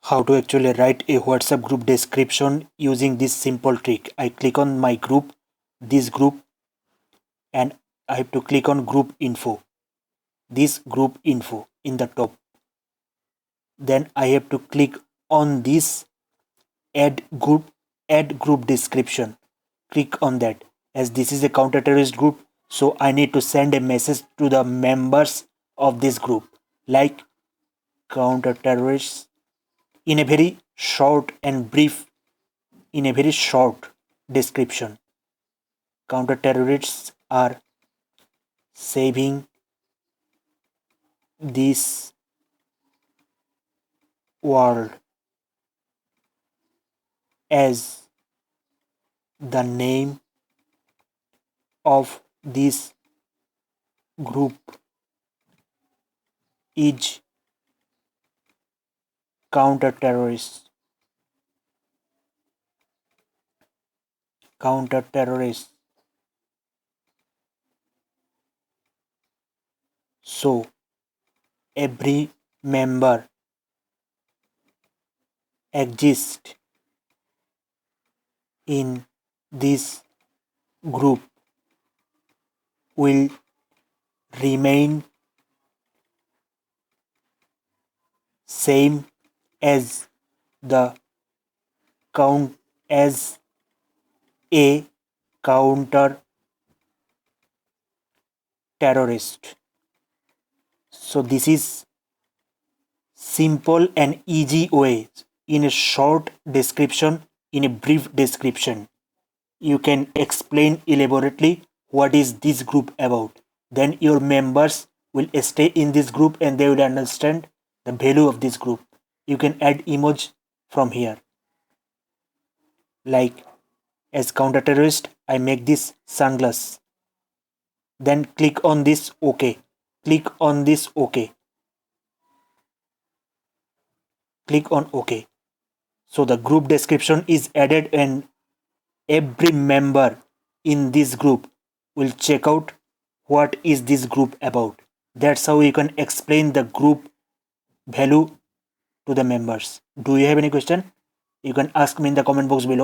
how to actually write a WhatsApp group description using this simple trick. I click on my group, this group, and I have to click on group info, this group info in the top. Then I have to click on this add group description. Click on that. As this is a counter terrorist group, so I need to send a message to the members of this group like counter terrorists in a very short and brief, in a very short description. Counter terrorists are saving this world, as the name of this group is counter terrorists. Counter terrorists. So every member exists in this group will remain same as the count as a counter terrorist. So this is simple and easy way. In a short description, in a brief description, you can explain elaborately what is this group about. Then your members will stay in this group and they will understand the value of this group. You can add emoji from here. Like as counter terrorist, I make this sunglass. Then click on this OK. Click on this OK. Click on OK. So the group description is added and every member in this group will check out what is this group about. That's how you can explain the group value to the members. Do you have any question? You can ask me in the comment box below.